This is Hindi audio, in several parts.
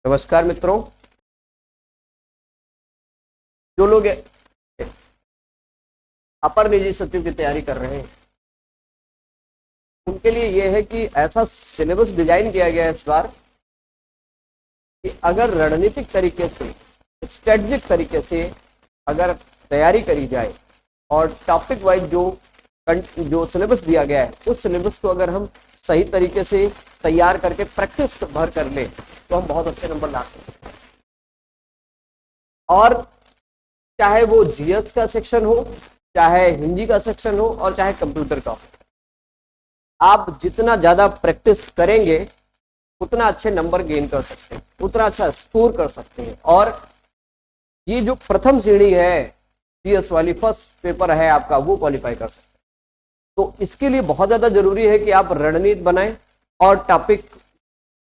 नमस्कार मित्रों, जो लोग अपर निजी सचिव की तैयारी कर रहे हैं उनके लिए यह है कि ऐसा सिलेबस डिजाइन किया गया है इस बार कि अगर रणनीतिक तरीके से, स्ट्रेटजिक तरीके से अगर तैयारी करी जाए और टॉपिक वाइज जो सिलेबस दिया गया है उस सिलेबस को अगर हम सही तरीके से तैयार करके प्रैक्टिस भर कर ले तो हम बहुत अच्छे नंबर ला सकते हैं। और चाहे वो जीएस का सेक्शन हो, चाहे हिंदी का सेक्शन हो और चाहे कंप्यूटर का हो, आप जितना ज्यादा प्रैक्टिस करेंगे उतना अच्छे नंबर गेन कर सकते हैं, उतना अच्छा स्कोर कर सकते हैं। और ये जो प्रथम श्रेणी है जीएस वाली, फर्स्ट पेपर है आपका, वो क्वालिफाई कर सकते हैं। तो इसके लिए बहुत ज्यादा जरूरी है कि आप रणनीति बनाएं और टॉपिक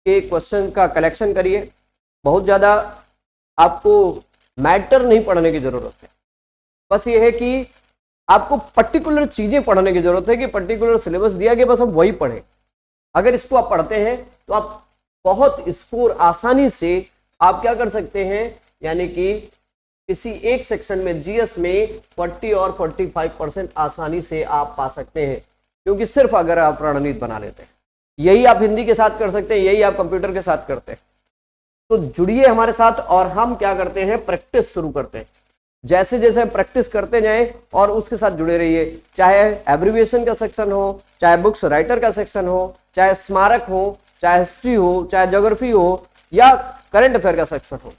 के क्वेश्चन का कलेक्शन करिए। बहुत ज्यादा आपको मैटर नहीं पढ़ने की जरूरत है, बस ये है कि आपको पर्टिकुलर चीजें पढ़ने की जरूरत है कि पर्टिकुलर सिलेबस दिया गया, बस हम वही पढ़ें। अगर इसको आप पढ़ते हैं तो आप बहुत स्कोर आसानी से आप क्या कर सकते हैं, यानी कि किसी एक सेक्शन में जीएस में 40 और 45% आसानी से आप पा सकते हैं, क्योंकि सिर्फ अगर आप रणनीति बना लेते हैं। यही आप हिंदी के साथ कर सकते हैं, यही आप कंप्यूटर के साथ करते हैं। तो जुड़िए हमारे साथ और हम क्या करते हैं, प्रैक्टिस शुरू करते हैं। जैसे जैसे हम प्रैक्टिस करते जाएं और उसके साथ जुड़े रहिए, चाहे एब्रिविएशन का सेक्शन हो, चाहे बुक्स राइटर का सेक्शन हो, चाहे स्मारक हो, चाहे हिस्ट्री हो, चाहे ज्योग्राफी हो या करंट अफेयर का सेक्शन हो।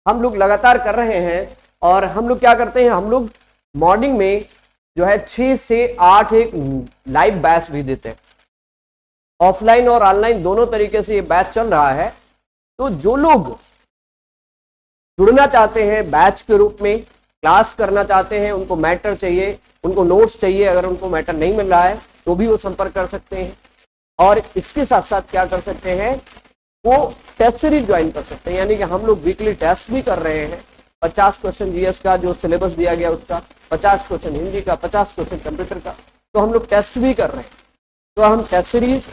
हम लोग लगातार कर रहे हैं और हम लोग क्या करते हैं, हम लोग मॉर्निंग में जो है 6 से 8 एक लाइव बैच भी देते हैं। ऑफलाइन और ऑनलाइन दोनों तरीके से ये बैच चल रहा है। तो जो लोग जुड़ना चाहते हैं बैच के रूप में, क्लास करना चाहते हैं, उनको मैटर चाहिए, उनको नोट्स चाहिए, अगर उनको मैटर नहीं मिल रहा है तो भी वो संपर्क कर सकते हैं। और इसके साथ साथ क्या कर सकते हैं, वो टेस्ट सीरीज ज्वाइन कर सकते हैं। यानी कि हम लोग वीकली टेस्ट भी कर रहे हैं। 50 क्वेश्चन जीएस का जो सिलेबस दिया गया उसका, 50 क्वेश्चन हिंदी का, 50 क्वेश्चन कंप्यूटर का, तो हम लोग टेस्ट भी कर रहे हैं। तो हम टेस्ट सीरीज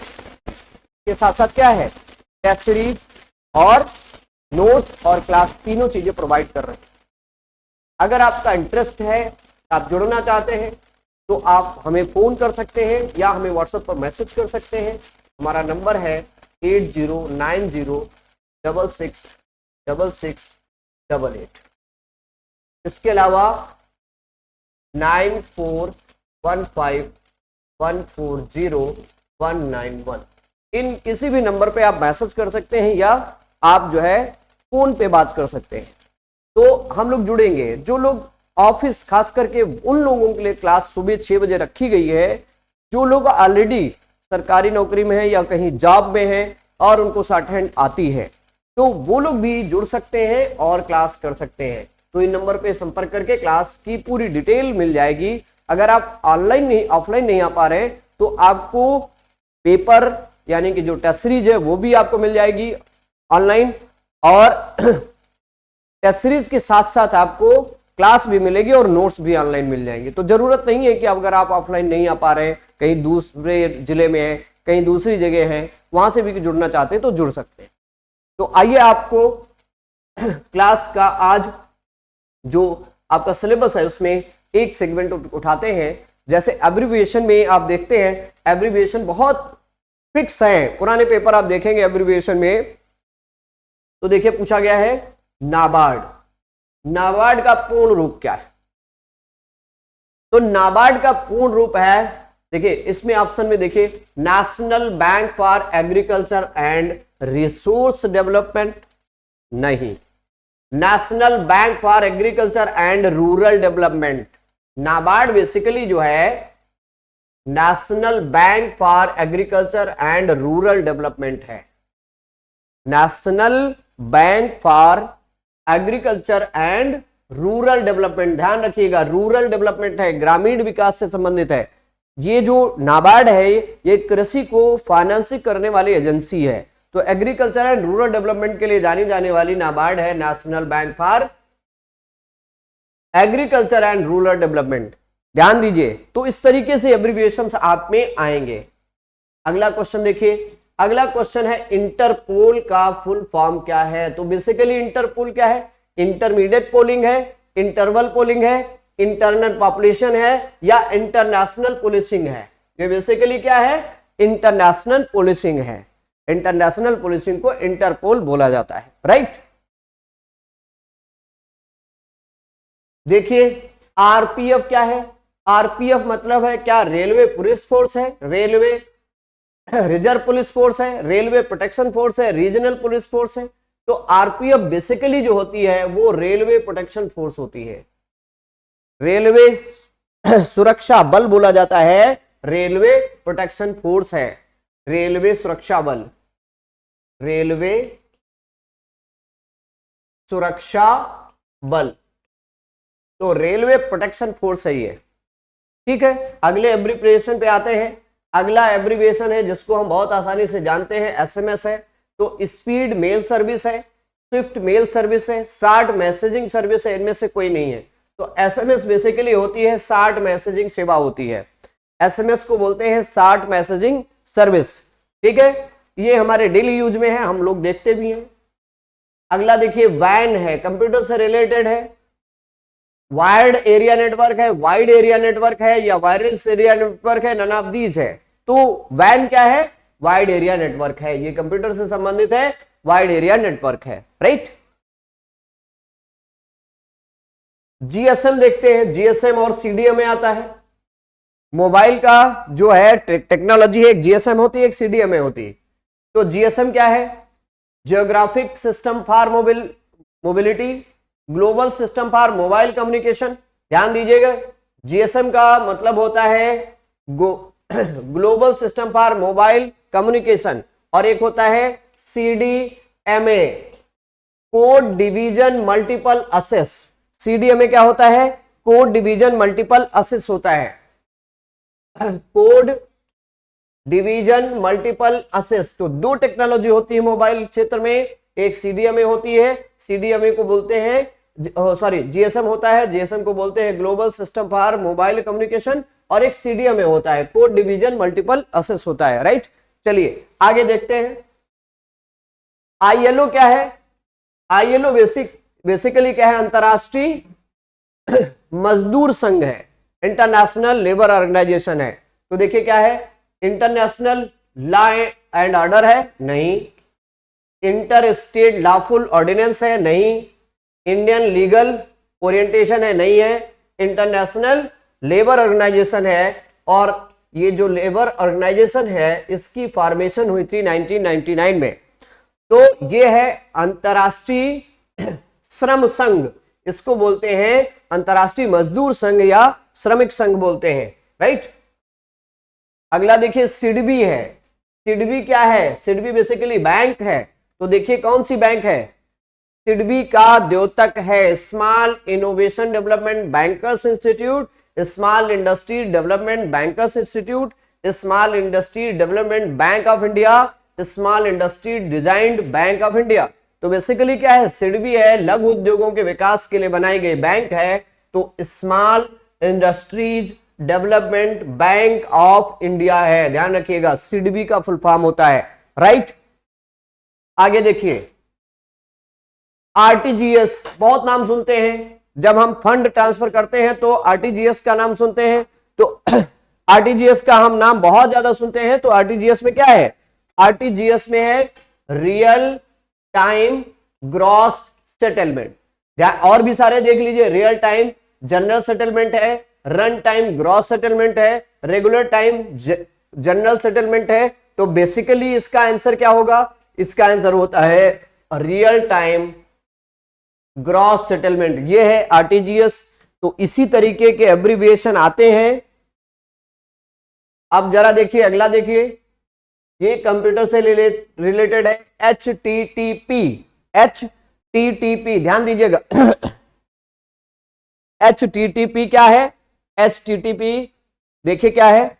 के साथ साथ क्या है, टेस्ट सीरीज और नोट्स और क्लास तीनों चीजें प्रोवाइड कर रहे हैं। अगर आपका इंटरेस्ट है, आप जुड़ना चाहते हैं, तो आप हमें फोन कर सकते हैं या हमें व्हाट्सएप पर मैसेज कर सकते हैं। हमारा नंबर है 8090666688। इसके अलावा 9415140191, इन किसी भी नंबर पे आप मैसेज कर सकते हैं या आप जो है फोन पे बात कर सकते हैं। तो हम लोग जुड़ेंगे। जो लोग ऑफिस, खास करके उन लोगों के लिए क्लास सुबह 6 बजे रखी गई है जो लोग ऑलरेडी सरकारी नौकरी में है या कहीं जॉब में है और उनको शॉर्ट हैंड आती है, तो वो लोग भी जुड़ सकते हैं और क्लास कर सकते हैं। तो इन नंबर पे संपर्क करके क्लास की पूरी डिटेल मिल जाएगी। अगर आप ऑनलाइन नहीं, ऑफलाइन नहीं आ पा रहे हैं तो आपको पेपर यानी कि जो टेस्ट सीरीज है वो भी आपको मिल जाएगी ऑनलाइन, और टेस्ट सीरीज के साथ साथ आपको क्लास भी मिलेगी और नोट्स भी ऑनलाइन मिल जाएंगे। तो जरूरत नहीं है कि अगर आप ऑफलाइन नहीं आ पा रहे हैं, कहीं दूसरे जिले में है, कहीं दूसरी जगह है, वहां से भी जुड़ना चाहते हैं तो जुड़ सकते हैं। तो आइए आपको क्लास का आज जो आपका सिलेबस है उसमें एक सेगमेंट उठाते हैं। जैसे एब्रिविएशन में आप देखते हैं, एब्रिविएशन बहुत फिक्स है। पुराने पेपर आप देखेंगे एब्रिविएशन में तो देखिए पूछा गया है नाबार्ड। नाबार्ड का पूर्ण रूप क्या है? तो नाबार्ड का पूर्ण रूप है, देखिए इसमें ऑप्शन में देखिए, national bank for agriculture and resource development, नहीं, national bank for agriculture and rural development. NABARD basically जो है national bank for agriculture and rural development है। National bank for agriculture and rural development, ध्यान रखिएगा, रूरल डेवलपमेंट है, ग्रामीण विकास से संबंधित है। ये जो नाबार्ड है ये कृषि को फाइनेंसिंग करने वाली एजेंसी है। तो एग्रीकल्चर एंड रूरल डेवलपमेंट के लिए जानी जाने वाली नाबार्ड है national bank for agriculture and rural development. ध्यान दीजिए, तो इस तरीके से एब्रिविएशंस आप में आएंगे। अगला क्वेश्चन देखिए, अगला क्वेश्चन है इंटरपोल का फुल फॉर्म क्या है। तो बेसिकली इंटरपोल क्या है, इंटरमीडिएट पोलिंग है, इंटरवल पोलिंग है, इंटरनल पॉपुलेशन है या इंटरनेशनल पुलिसिंग है। ये बेसिकली क्या है, इंटरनेशनल पुलिसिंग है। इंटरनेशनल पुलिसिंग को इंटरपोल बोला जाता है, राइट। देखिए आरपीएफ क्या है, आरपीएफ मतलब है क्या, रेलवे पुलिस फोर्स है, रेलवे रिजर्व पुलिस फोर्स है, रेलवे प्रोटेक्शन फोर्स है, रीजनल पुलिस फोर्स है। तो आरपीएफ बेसिकली जो होती है वो रेलवे प्रोटेक्शन फोर्स होती है, रेलवे सुरक्षा बल बोला जाता है, रेलवे प्रोटेक्शन फोर्स है, रेलवे सुरक्षा बल, रेलवे सुरक्षा बल, तो रेलवे प्रोटेक्शन फोर्स है ये, ठीक है। अगले एब्रिविएशन पे आते हैं। अगला एब्रिविएशन है जिसको हम बहुत आसानी से जानते हैं, एसएमएस है। तो स्पीड मेल सर्विस है, स्विफ्ट मेल सर्विस है, शार्ट मैसेजिंग सर्विस है, इनमें से कोई नहीं है। तो एसएमएस बेसिकली होती है शार्ट मैसेजिंग सेवा होती है, एसएमएस को बोलते हैं शार्ट मैसेजिंग सर्विस, ठीक है। ये हमारे डेली यूज में है, हम लोग देखते भी हैं। अगला देखिए वैन है, कंप्यूटर से रिलेटेड है, वायर्ड एरिया नेटवर्क है, वाइड एरिया नेटवर्क है या वायरलेस एरिया नेटवर्क है, नन ऑफ दीज है। तो वैन क्या है, वाइड एरिया नेटवर्क है, ये कंप्यूटर से संबंधित है, वाइड एरिया नेटवर्क है, राइट। जीएसएम देखते हैं, जीएसएम और सीडीएम में आता है। मोबाइल का जो है टेक्नोलॉजी है, एक जीएसएम होती है, एक सीडीएम होती है। तो जीएसएम क्या है, geographic system for mobility, global system for mobile communication. ध्यान दीजिएगा, जीएसएम का मतलब होता है global system for mobile communication, और एक होता है CDMA, code division multiple assess. CDMA क्या होता है, कोड डिवीजन मल्टीपल असेस होता है, कोड डिवीजन मल्टीपल असेस। तो दो टेक्नोलॉजी होती है मोबाइल क्षेत्र में, एक सीडीएमए होती है, सीडीएमए को बोलते हैं सॉरी जीएसएम होता है, जीएसएम को बोलते हैं global system for mobile communication, और एक सीडीएमए होता है, कोड डिवीजन मल्टीपल असेस होता है, राइट। चलिए आगे देखते हैं। आईएलओ क्या है, आईएलओ बेसिकली क्या है, अंतरराष्ट्रीय मजदूर संघ है, इंटरनेशनल लेबर ऑर्गेनाइजेशन है। तो देखिए क्या है, इंटरनेशनल लॉ एंड ऑर्डर है, नहीं। इंटर स्टेट लॉफुल ऑर्डिनेंस है, नहीं। इंडियन लीगल ओरिएंटेशन है, नहीं है। इंटरनेशनल लेबर ऑर्गेनाइजेशन है, और ये जो लेबर ऑर्गेनाइजेशन है इसकी फॉर्मेशन हुई थी 1999 में। तो ये है अंतरराष्ट्रीय श्रम संघ, इसको बोलते हैं अंतरराष्ट्रीय मजदूर संघ या श्रमिक संघ बोलते हैं, राइट। अगला देखिए सिडबी है, सिडबी क्या है, सिडबी बेसिकली बैंक है। तो देखिए कौन सी बैंक है, सिडबी का द्योतक है small innovation development bankers institute, small industry development bankers institute, small industry development bank of India, small industry designed bank of India. तो बेसिकली क्या है, सिडबी है लघु उद्योगों के विकास के लिए बनाई गई बैंक है। तो small industries development bank of India है, ध्यान रखिएगा, सिडबी का फुल फॉर्म होता है, राइट। आगे देखिए आरटीजीएस, बहुत नाम सुनते हैं, जब हम फंड ट्रांसफर करते हैं तो आरटीजीएस का नाम सुनते हैं। तो आरटीजीएस का हम नाम बहुत ज्यादा सुनते हैं। तो आरटीजीएस में क्या है, आरटीजीएस में है रियल टाइम ग्रॉस सेटलमेंट, और भी सारे देख लीजिए, रियल टाइम जनरल सेटलमेंट है, रन टाइम ग्रॉस सेटलमेंट है, रेगुलर टाइम जनरल सेटलमेंट है। तो बेसिकली इसका आंसर क्या होगा, इसका आंसर होता है रियल टाइम ग्रॉस सेटलमेंट, ये है आरटीजीएस। तो इसी तरीके के एब्रिविएशन आते हैं। अब जरा देखिए अगला, देखिए ये कंप्यूटर से रिलेटेड है, HTTP, HTTP ध्यान दीजिएगा। HTTP क्या है, HTTP देखिए क्या है,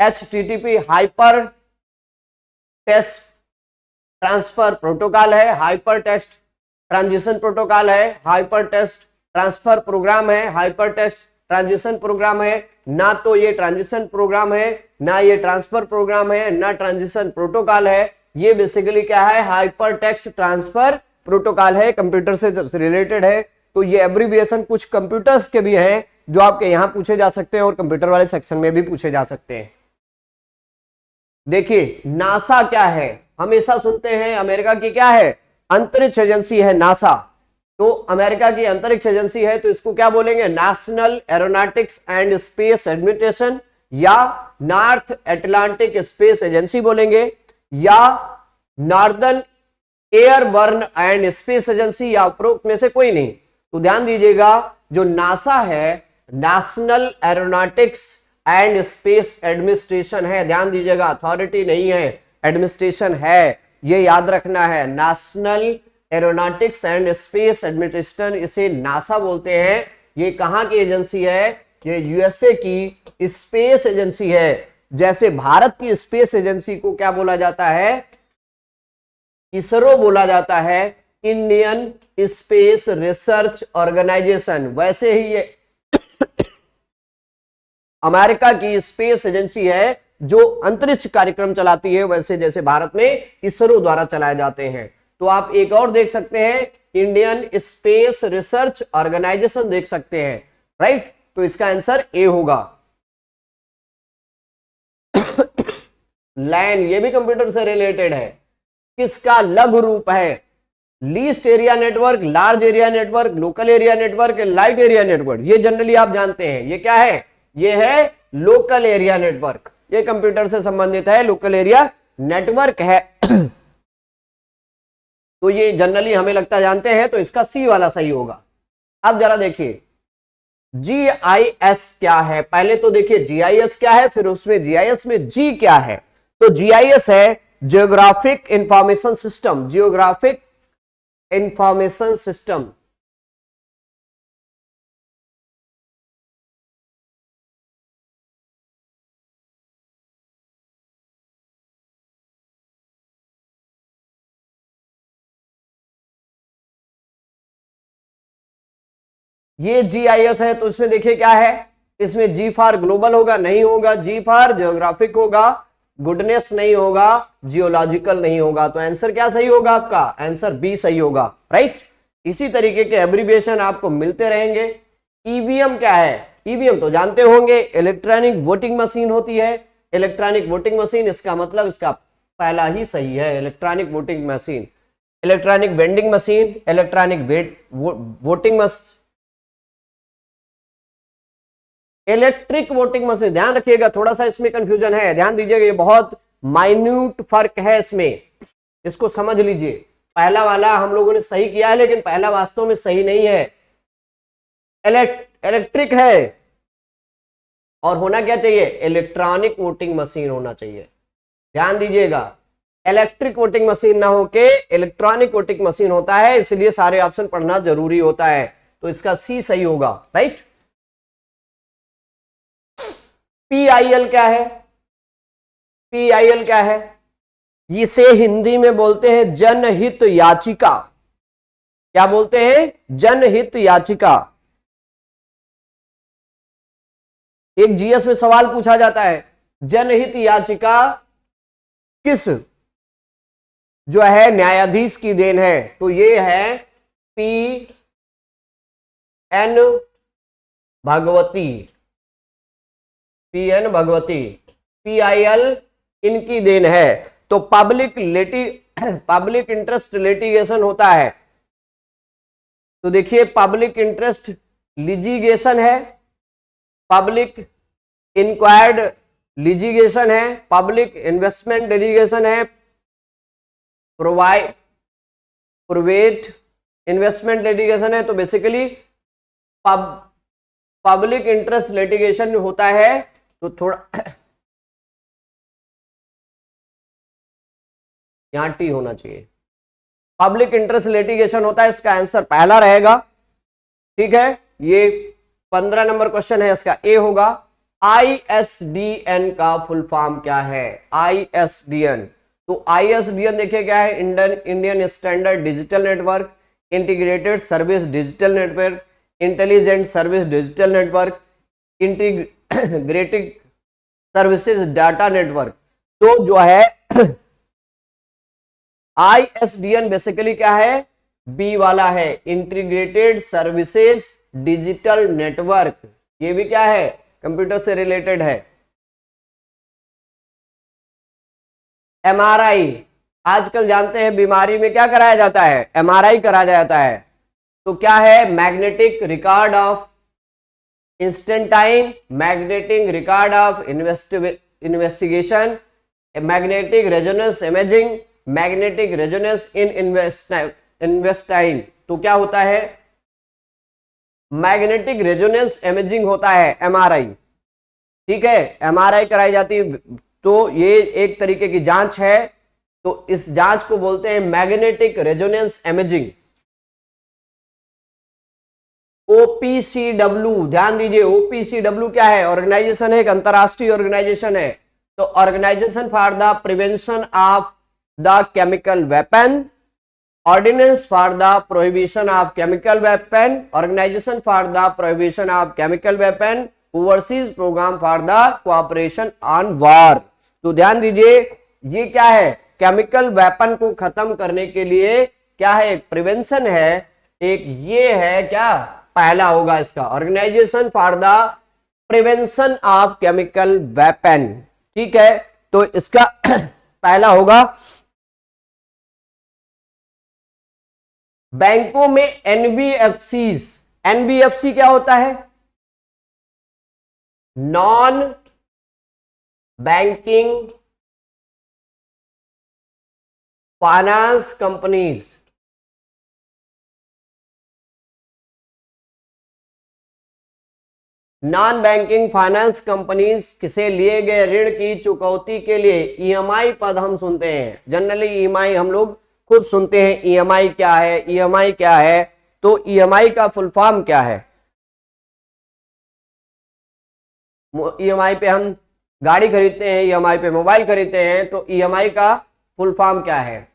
HTTP hyper text transfer protocol है, हाइपर टेक्स्ट ट्रांजिशन प्रोटोकॉल है, हाइपर टेक्स्ट ट्रांसफर प्रोग्राम है, हाइपर टेक्स्ट ट्रांजिशन प्रोग्राम है, ना तो ये ट्रांजिशन प्रोग्राम है, ना ये ट्रांसफर प्रोग्राम है, ना ट्रांजिशन प्रोटोकॉल है। ये बेसिकली क्या है, हाइपर टेक्स्ट ट्रांसफर प्रोटोकॉल है, कंप्यूटर से रिलेटेड है। तो ये एब्रिविएशन कुछ कंप्यूटर्स के भी हैं जो आपके यहां पूछे जा सकते हैं और कंप्यूटर वाले सेक्शन में भी पूछे जा सकते हैं। देखिए नासा क्या है, हमेशा सुनते हैं अमेरिका की क्या है, अंतरिक्ष एजेंसी है नासा। तो अमेरिका की अंतरिक्ष एजेंसी है तो इसको क्या बोलेंगे, national aeronautics and space administration या नॉर्थ अटलांटिक स्पेस एजेंसी बोलेंगे, या northern airborne and space agency, या उपरोक्त में से कोई नहीं। तो ध्यान दीजिएगा जो नासा है national aeronautics and space administration है, ध्यान दीजिएगा अथॉरिटी नहीं है, एडमिनिस्ट्रेशन है, ये याद रखना है। National aeronautics and space administration, इसे नासा बोलते हैं। ये कहां की एजेंसी है, ये यूएसए की स्पेस एजेंसी है। जैसे भारत की स्पेस एजेंसी को क्या बोला जाता है, इसरो बोला जाता है, इंडियन स्पेस रिसर्च ऑर्गेनाइजेशन, वैसे ही ये अमेरिका की स्पेस एजेंसी है जो अंतरिक्ष कार्यक्रम चलाती है, वैसे जैसे भारत में इसरो द्वारा चलाए जाते हैं। तो आप एक और देख सकते हैं, इंडियन स्पेस रिसर्च ऑर्गेनाइजेशन देख सकते हैं, राइट। तो इसका आंसर ए होगा। लैन ये भी कंप्यूटर से रिलेटेड है, किसका लघु रूप है, least area network, large area network, local area network, light area network. ये जनरली आप जानते हैं, ये क्या है, ये है लोकल एरिया नेटवर्क, ये कंप्यूटर से संबंधित है, लोकल एरिया नेटवर्क है। तो ये जनरली हमें लगता जानते हैं, तो इसका सी वाला सही होगा। अब जरा देखिए जीआईएस क्या है, पहले तो देखिए जीआईएस क्या है, फिर उसमें जीआईएस में जी क्या है। तो जीआईएस है geographic information system, geographic information system. ये जीआईएस है, तो इसमें देखिए क्या है, इसमें जी फॉर ग्लोबल होगा, नहीं होगा, जी फॉर जियोग्राफिक होगा, गुडनेस नहीं होगा, जियोलॉजिकल नहीं होगा। तो आंसर क्या सही होगा आपका, आंसर बी सही होगा, राइट। इसी तरीके के एब्रिविएशन आपको मिलते रहेंगे। ईवीएम क्या है, ईवीएम तो जानते होंगे, इलेक्ट्रॉनिक वोटिंग मशीन होती है। इलेक्ट्रॉनिक वोटिंग मशीन, इसका मतलब इसका पहला ही सही है, electronic voting machine. Electronic vending machine, electronic voting machine, electric voting machine. ध्यान रखिएगा, थोड़ा सा इसमें कंफ्यूजन है, ध्यान दीजिएगा, ये बहुत माइन्यूट फर्क है इसमें, इसको समझ लीजिए। पहला वाला हम लोगों ने सही किया है, लेकिन पहला वास्तव में सही नहीं है। इलेक्ट्रिक है और होना क्या चाहिए, इलेक्ट्रॉनिक वोटिंग मशीन होना चाहिए। ध्यान दीजिएगा, इलेक्ट्रिक वोटिंग मशीन ना होके इलेक्ट्रॉनिक वोटिंग मशीन होता है, इसलिए सारे ऑप्शन पढ़ना जरूरी होता है। तो इसका सी सही होगा, राइट। पीआईएल क्या है, पीआईएल क्या है, इसे हिंदी में बोलते हैं जनहित याचिका। क्या बोलते हैं, जनहित याचिका। एक जीएस में सवाल पूछा जाता है, जनहित याचिका किस जो है न्यायाधीश की देन है, तो ये है P N Bhagwati, P N Bhagwati, PIL इनकी देन है। तो पब्लिक इंटरेस्ट लिटिगेशन होता है, तो देखिए पब्लिक इंटरेस्ट लिटिगेशन है, पब्लिक इंक्वायर्ड लिटिगेशन है, पब्लिक इन्वेस्टमेंट लिटिगेशन है, प्राइवेट इन्वेस्टमेंट लिटिगेशन है। तो बेसिकली पब्लिक इंटरेस्ट लिटिगेशन होता है, तो थोड़ा यहां टी होना चाहिए, पब्लिक इंटरेस्ट लिटिगेशन होता है, इसका आंसर पहला रहेगा, ठीक है। ये 15 नंबर क्वेश्चन है, इसका ए होगा। आईएसडीएन का फुल फॉर्म क्या है, आईएसडीएन। तो आईएसडीएन देखिए क्या है, Indian standard digital network, integrated service digital network, intelligent service digital network, integrated services data network. तो जो है ISDN बेसिकली क्या है, बी वाला है, इंटीग्रेटेड सर्विसेज डिजिटल नेटवर्क। ये भी क्या है, कंप्यूटर से रिलेटेड है। MRI, आजकल जानते हैं बीमारी में क्या कराया जाता है, MRI कराया जाता है। तो क्या है, magnetic record of intestine, magnetic record of investigation, magnetic resonance imaging, magnetic resonance in intestine. तो क्या होता है, मैग्नेटिक रेजोनेंस इमेजिंग होता है MRI, ठीक है, MRI कराई जाती है। तो ये एक तरीके की जांच है, तो इस जांच को बोलते हैं मैग्नेटिक रेजोनेंस इमेजिंग। OPCW, ध्यान दीजिए, OPCW क्या है, ऑर्गेनाइजेशन है, एक अंतरराष्ट्रीय ऑर्गेनाइजेशन है। तो organisation for the prevention of the chemical weapon, ordinance for the prohibition of chemical weapon, organisation for the prohibition of chemical weapon, overseas programme for the cooperation on war. तो ध्यान दीजिए, ये क्या है, केमिकल वेपन को खत्म करने के लिए क्या है, एक प्रिवेंशन है, एक ये है क्या, पहला होगा इसका, organisation for the prevention of chemical weapon, ठीक है। तो इसका पहला होगा। बैंकों में NBFC क्या होता है, non banking finance companies. Non banking finance companies से लिए गए ऋण की चुकौती के लिए EMI पद हम सुनते हैं, जनरली EMI हम लोग खूब सुनते हैं। EMI क्या है, EMI क्या है, तो EMI का फुल फॉर्म क्या है, EMI पे हम गाड़ी खरीदते हैं, EMI पे मोबाइल खरीदते हैं, तो EMI का फुल फॉर्म क्या है,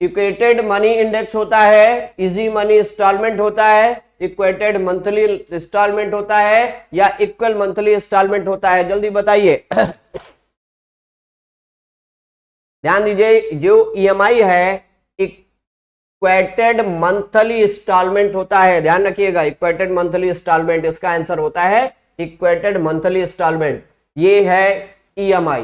इक्वेटेड मनी इंडेक्स होता है, इजी मनी इंस्टॉलमेंट होता है, इक्वेटेड मंथली इंस्टॉलमेंट होता है, या इक्वल मंथली इंस्टॉलमेंट होता है, जल्दी बताइए। ध्यान दीजिए, जो EMI है इक्वेटेड मंथली इंस्टॉलमेंट होता है, ध्यान रखिएगा, इक्वेटेड मंथली इंस्टॉलमेंट, इसका आंसर होता है इक्वेटेड मंथली इंस्टॉलमेंट। ये है EMI,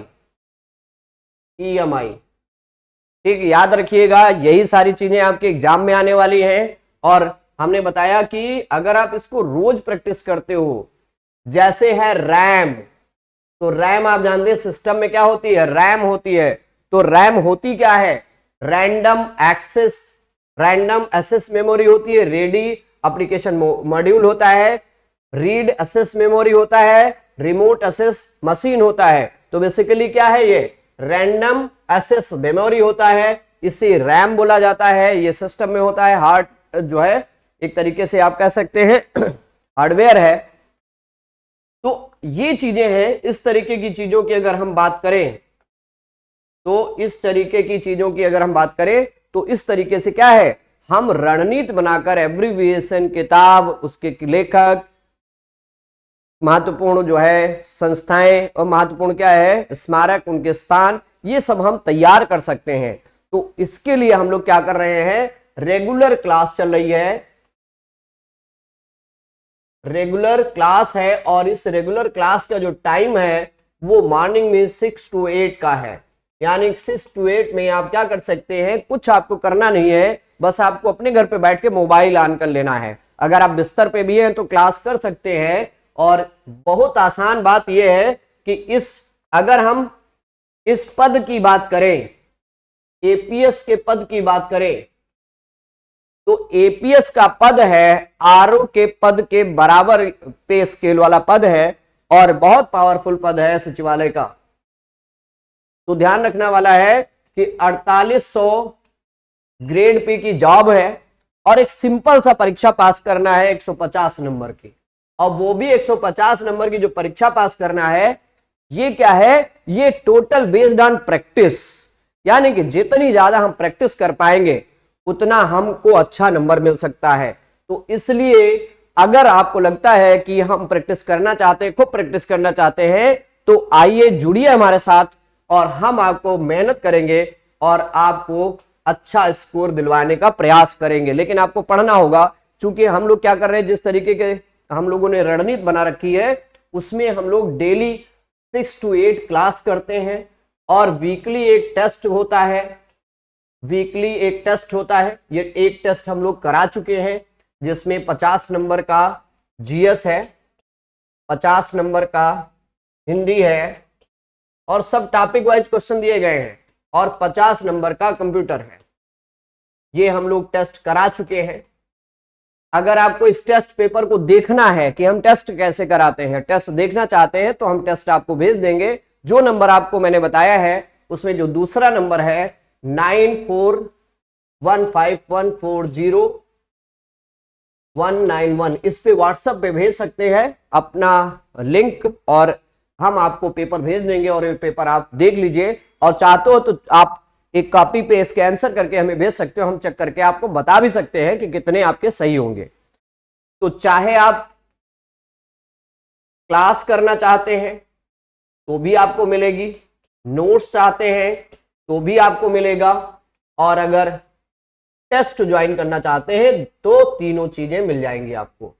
ठीक, याद रखिएगा, यही सारी चीजें आपके एग्जाम में आने वाली हैं। और हमने बताया कि अगर आप इसको रोज प्रैक्टिस करते हो, जैसे है रैम, तो रैम आप जानते हैं सिस्टम में क्या होती है, रैम होती है। तो रैम होती क्या है, रैंडम एक्सेस मेमोरी होती है, रेडी एप्लीकेशन मॉड्यूल होता है, रीड एक्सेस मेमोरी होता है, रिमोट एक्सेस मशीन होता है। तो बेसिकली क्या है, ये रैंडम एक्सेस मेमोरी होता है, इसे रैम बोला जाता है। ये सिस्टम में होता है, हार्ड जो है एक तरीके से आप कह सकते हैं हार्डवेयर है। तो ये चीजें हैं, इस तरीके की चीजों की अगर हम बात करें, तो इस तरीके की चीजों की अगर हम बात करें, तो इस तरीके से क्या है, हम रणनीति बनाकर एब्रीविएशन, किताब, उसके लेखक, महत्वपूर्ण जो है संस्थाएं, और महत्वपूर्ण क्या है, स्मारक, उनके स्थान, ये सब हम तैयार कर सकते हैं। तो इसके लिए हम लोग क्या कर रहे हैं, रेगुलर क्लास चल रही है, रेगुलर क्लास है, और इस रेगुलर क्लास का जो टाइम है वो मॉर्निंग में 6 to 8 का है। यानी 6 to 8 में आप क्या कर सकते हैं, कुछ आपको करना नहीं है, बस आपको अपने घर पे बैठ के मोबाइल ऑन कर लेना है। अगर आप बिस्तर पे भी हैं तो क्लास कर सकते हैं। और बहुत आसान बात यह है कि अगर हम इस पद की बात करें, APS के पद की बात करें, तो APS का पद है RO के पद के बराबर पे स्केल वाला पद है, और बहुत पावरफुल पद है सचिवालय का। तो ध्यान रखने वाला है कि 4800 ग्रेड पे की जॉब है, और एक सिंपल सा परीक्षा पास करना है 150 नंबर की। और वो भी 150 नंबर की जो परीक्षा पास करना है, ये क्या है, ये टोटल बेस्ड ऑन प्रैक्टिस, यानी कि जितनी ज्यादा हम प्रैक्टिस कर पाएंगे उतना हमको अच्छा नंबर मिल सकता है। तो इसलिए अगर आपको लगता है कि हम प्रैक्टिस करना चाहते हैं, खूब प्रैक्टिस करना चाहते हैं, तो आइए जुड़िए हमारे साथ और हम आपको मेहनत करेंगे और आपको अच्छा स्कोर दिलवाने का प्रयास करेंगे। लेकिन आपको पढ़ना होगा, क्योंकि हम लोग क्या कर रहे हैं, जिस तरीके के हम लोगों ने रणनीति बना रखी है उसमें हम लोग डेली 6 to 8 क्लास करते हैं और वीकली एक टेस्ट होता है। ये एक टेस्ट हम लोग करा चुके हैं जिसमें 50 नंबर का जीएस है, 50 नंबर का हिंदी है और सब टॉपिक वाइज क्वेश्चन दिए गए हैं और 50 नंबर का कंप्यूटर है। ये हम लोग टेस्ट करा चुके हैं। अगर आपको इस टेस्ट पेपर को देखना है कि हम टेस्ट कैसे कराते हैं, टेस्ट देखना चाहते हैं, तो हम टेस्ट आपको भेज देंगे। जो नंबर आपको मैंने बताया है उसमें जो दूसरा नंबर है 9415140191, इस पे व्हाट्सएप पे भेज सकते हैं अपना लिंक और हम आपको पेपर भेज देंगे और ये पेपर आप देख लीजिए और चाहते हो तो आप एक कॉपी पे इसके आंसर करके हमें भेज सकते हो। हम चेक करके आपको बता भी सकते हैं कि कितने आपके सही होंगे। तो चाहे आप क्लास करना चाहते हैं तो भी आपको मिलेगी, नोट्स चाहते हैं तो भी आपको मिलेगा और अगर टेस्ट ज्वाइन करना चाहते हैं तो तीनों चीजें मिल जाएंगी आपको।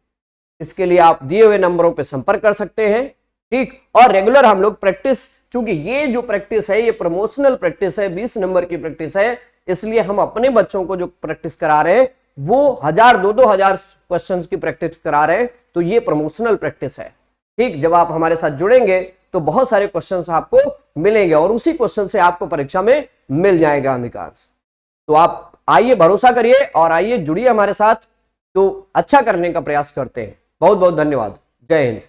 इसके लिए आप दिए हुए नंबरों पे संपर्क कर सकते हैं, ठीक। और रेगुलर हम लोग प्रैक्टिस, क्योंकि ये जो प्रैक्टिस है ये प्रमोशनल प्रैक्टिस है, 20 नंबर की प्रैक्टिस है, इसलिए हम अपने बच्चों को जो प्रैक्टिस करा रहे हैं वो 1000 2-2000 क्वेश्चंस की प्रैक्टिस करा रहे हैं। तो ये प्रमोशनल प्रैक्टिस है, ठीक। जब आप हमारे साथ जुड़ेंगे तो बहुत सारे क्वेश्चंस आपको मिलेंगे और उसी क्वेश्चन से आपको परीक्षा में मिल जाएगा अधिकांश। तो आप आइए, भरोसा करिए और आइए जुड़िए हमारे साथ, तो अच्छा करने का प्रयास करते हैं। बहुत बहुत धन्यवाद। जय हिंद।